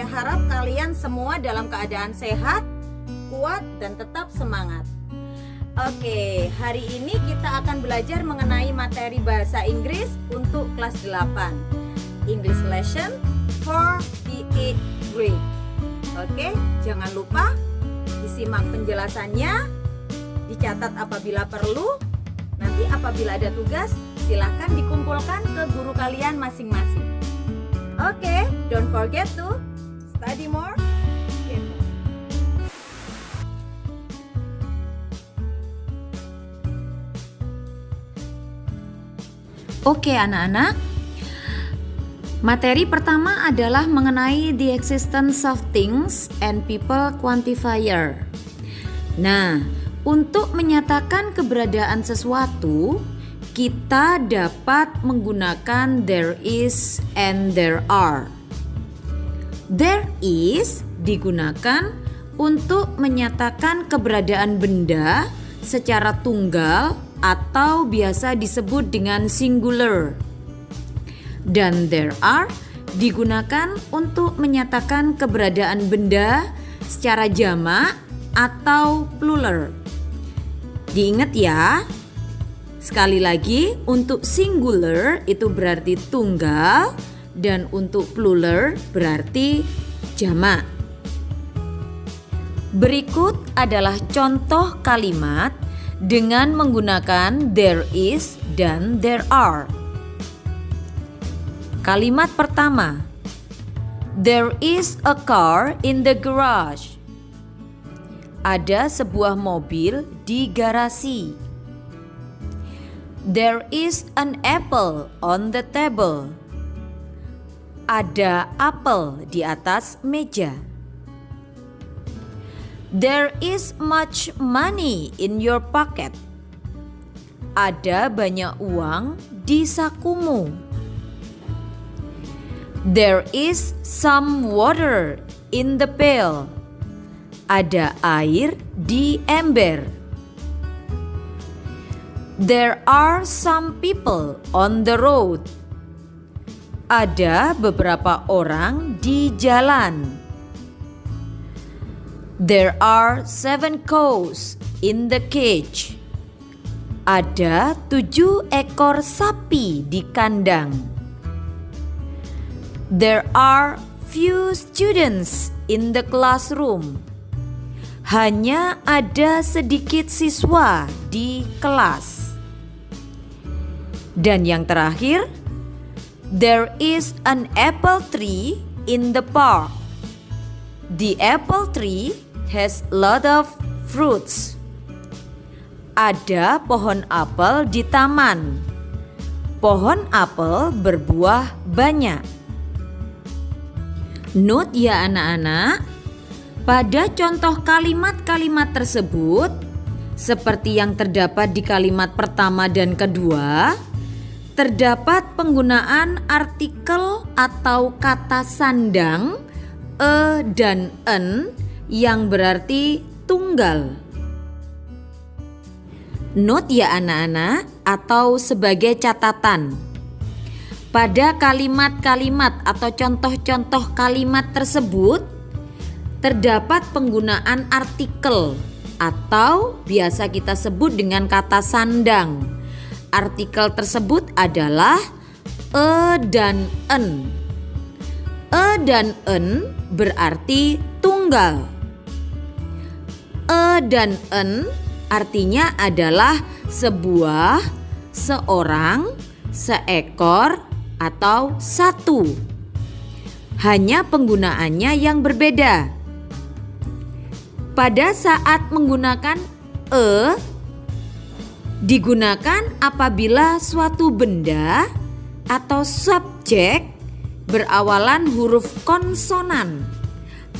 Saya harap kalian semua dalam keadaan sehat, kuat, dan tetap semangat. Oke, hari ini kita akan belajar mengenai materi bahasa Inggris untuk kelas 8. English lesson for the 8th grade. Oke, jangan lupa disimak penjelasannya, dicatat apabila perlu. Nanti apabila ada tugas, silahkan dikumpulkan ke guru kalian masing-masing. Oke, don't forget to study more. Oke anak-anak, materi pertama adalah mengenai the existence of things and people quantifier. Nah, untuk menyatakan keberadaan sesuatu, kita dapat menggunakan there is and there are. There is digunakan untuk menyatakan keberadaan benda secara tunggal atau biasa disebut dengan singular. Dan there are digunakan untuk menyatakan keberadaan benda secara jamak atau plural. Diingat ya. Sekali lagi, untuk singular itu berarti tunggal dan untuk plural berarti jamak. Berikut adalah contoh kalimat dengan menggunakan there is dan there are. Kalimat pertama, there is a car in the garage. Ada sebuah mobil di garasi. There is an apple on the table. Ada apel di atas meja. There is much money in your pocket. Ada banyak uang di sakumu. There is some water in the pail. Ada air di ember. There are some people on the road. Ada beberapa orang di jalan. There are 7 cows in the cage. Ada 7 ekor sapi di kandang. There are few students in the classroom. Hanya ada sedikit siswa di kelas. Dan yang terakhir, there is an apple tree in the park. The apple tree has lot of fruits. Ada pohon apel di taman. Pohon apel berbuah banyak. Note ya anak-anak, pada contoh kalimat-kalimat tersebut, seperti yang terdapat di kalimat pertama dan kedua, terdapat penggunaan artikel atau kata sandang dan en yang berarti tunggal. Note ya anak-anak atau sebagai catatan. Pada kalimat-kalimat atau contoh-contoh kalimat tersebut terdapat penggunaan artikel atau biasa kita sebut dengan kata sandang. Artikel tersebut adalah dan en. Dan en berarti tunggal. Dan en artinya adalah sebuah, seorang, seekor, atau satu. Hanya penggunaannya yang berbeda. Pada saat menggunakan digunakan apabila suatu benda atau subjek berawalan huruf konsonan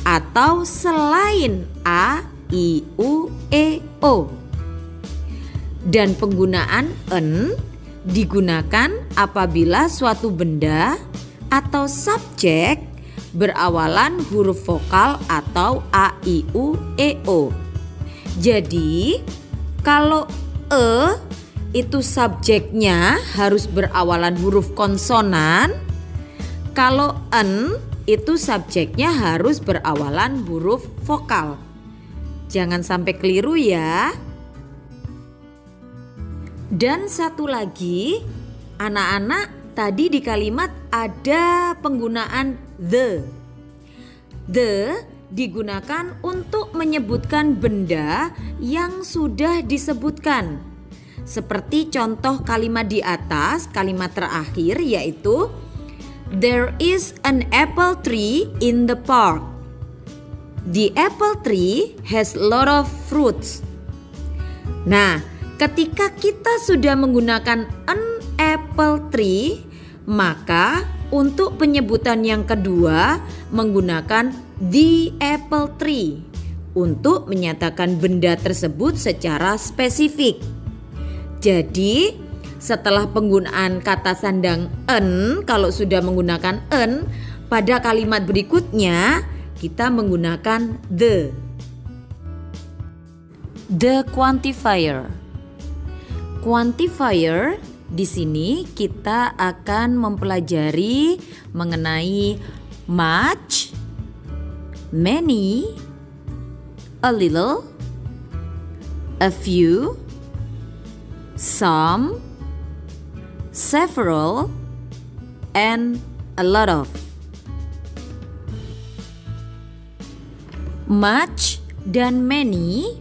atau selain a, i, u, e, o. Dan penggunaan en digunakan apabila suatu benda atau subjek berawalan huruf vokal atau a, i, u, e, o. Jadi, kalau itu subjeknya harus berawalan huruf konsonan. Kalau en itu subjeknya harus berawalan huruf vokal. Jangan sampai keliru ya. Dan satu lagi, anak-anak, tadi di kalimat ada penggunaan the. The digunakan untuk menyebutkan benda yang sudah disebutkan. Seperti contoh kalimat di atas, kalimat terakhir yaitu there is an apple tree in the park. The apple tree has a lot of fruits. Nah, ketika kita sudah menggunakan an apple tree, maka untuk penyebutan yang kedua menggunakan the apple tree untuk menyatakan benda tersebut secara spesifik. Jadi, setelah penggunaan kata sandang an, kalau sudah menggunakan an, pada kalimat berikutnya kita menggunakan the. The quantifier. Quantifier di sini kita akan mempelajari mengenai much, many, a little, a few, some, several, and a lot of. Much dan many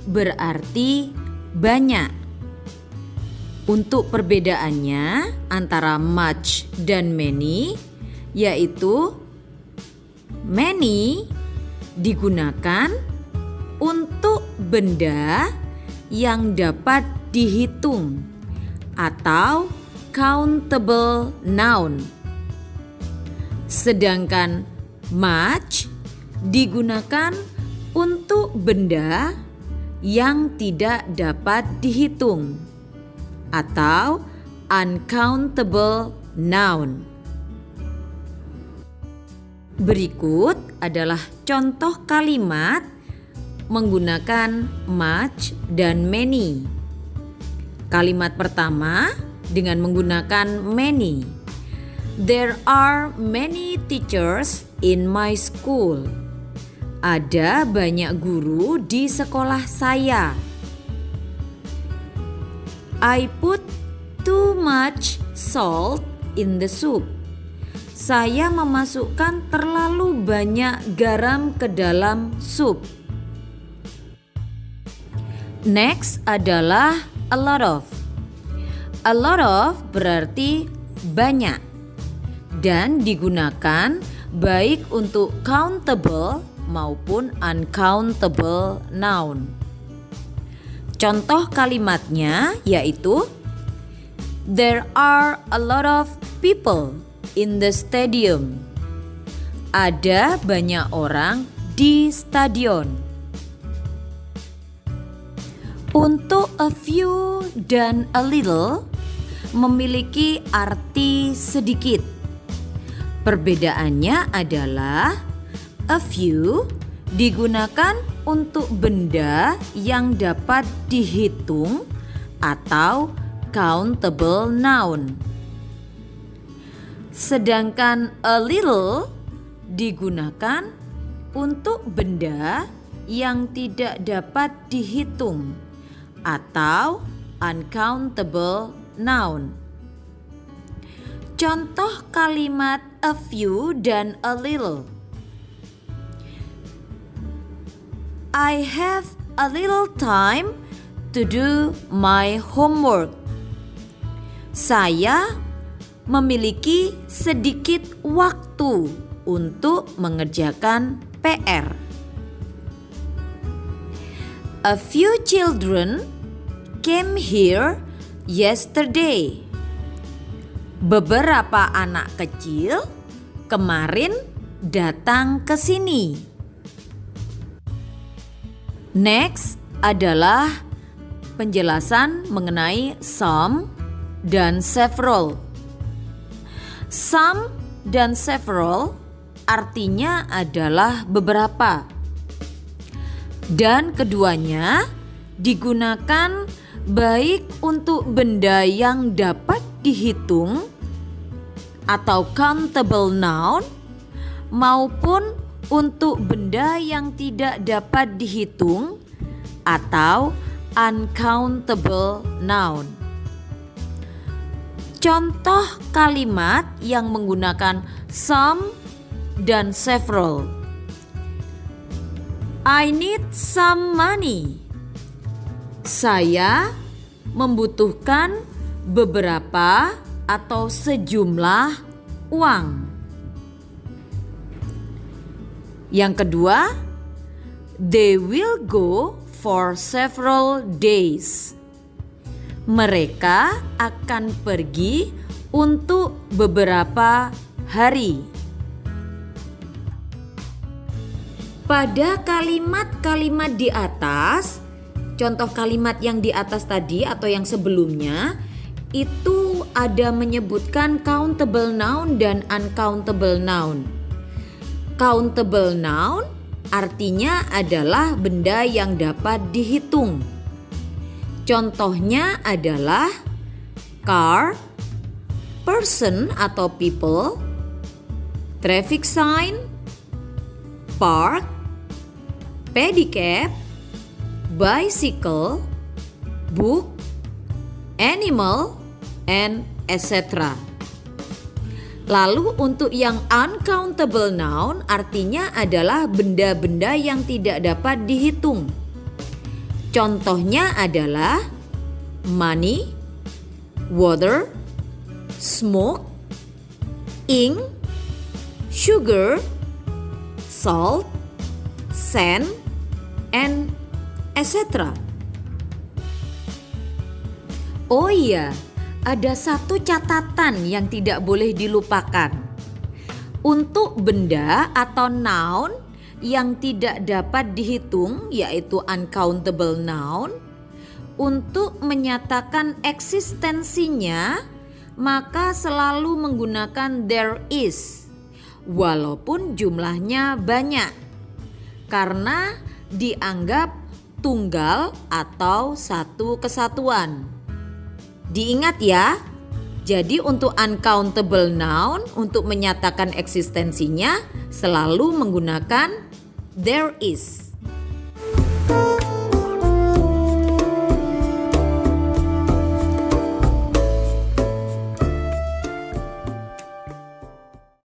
berarti banyak. Untuk perbedaannya antara much dan many yaitu many digunakan untuk benda yang dapat dihitung atau countable noun. Sedangkan much digunakan untuk benda yang tidak dapat dihitung atau uncountable noun. Berikut adalah contoh kalimat menggunakan much dan many. Kalimat pertama dengan menggunakan many. There are many teachers in my school. Ada banyak guru di sekolah saya. I put too much salt in the soup. Saya memasukkan terlalu banyak garam ke dalam sup. Next adalah a lot of. A lot of berarti banyak dan digunakan baik untuk countable maupun uncountable noun. Contoh kalimatnya yaitu there are a lot of people in the stadium. Ada banyak orang di stadion. Untuk a few dan a little memiliki arti sedikit. Perbedaannya adalah a few digunakan untuk benda yang dapat dihitung atau countable noun. Sedangkan a little digunakan untuk benda yang tidak dapat dihitung atau uncountable noun. Contoh kalimat a few dan a little. I have a little time to do my homework. Saya memiliki sedikit waktu untuk mengerjakan PR. A few children came here yesterday. Beberapa anak kecil kemarin datang ke sini. Next adalah penjelasan mengenai some dan several. Some dan several artinya adalah beberapa. Dan keduanya digunakan baik untuk benda yang dapat dihitung atau countable noun maupun untuk benda yang tidak dapat dihitung atau uncountable noun. Contoh kalimat yang menggunakan some dan several. I need some money. Saya membutuhkan beberapa atau sejumlah uang. Yang kedua, they will go for several days. Mereka akan pergi untuk beberapa hari. Pada kalimat-kalimat di atas, contoh kalimat yang di atas tadi atau yang sebelumnya, itu ada menyebutkan countable noun dan uncountable noun. Countable noun artinya adalah benda yang dapat dihitung. Contohnya adalah car, person atau people, traffic sign, park, pedicab, bicycle, book, animal, and etc. Lalu untuk yang uncountable noun artinya adalah benda-benda yang tidak dapat dihitung. Contohnya adalah money, water, smoke, ink, sugar, salt, sand, and etc. Oh iya, ada satu catatan yang tidak boleh dilupakan. Untuk benda atau noun yang tidak dapat dihitung, yaitu uncountable noun, untuk menyatakan eksistensinya, maka selalu menggunakan there is, walaupun jumlahnya banyak, karena dianggap tunggal atau satu kesatuan. Diingat ya, jadi untuk uncountable noun untuk menyatakan eksistensinya selalu menggunakan there is.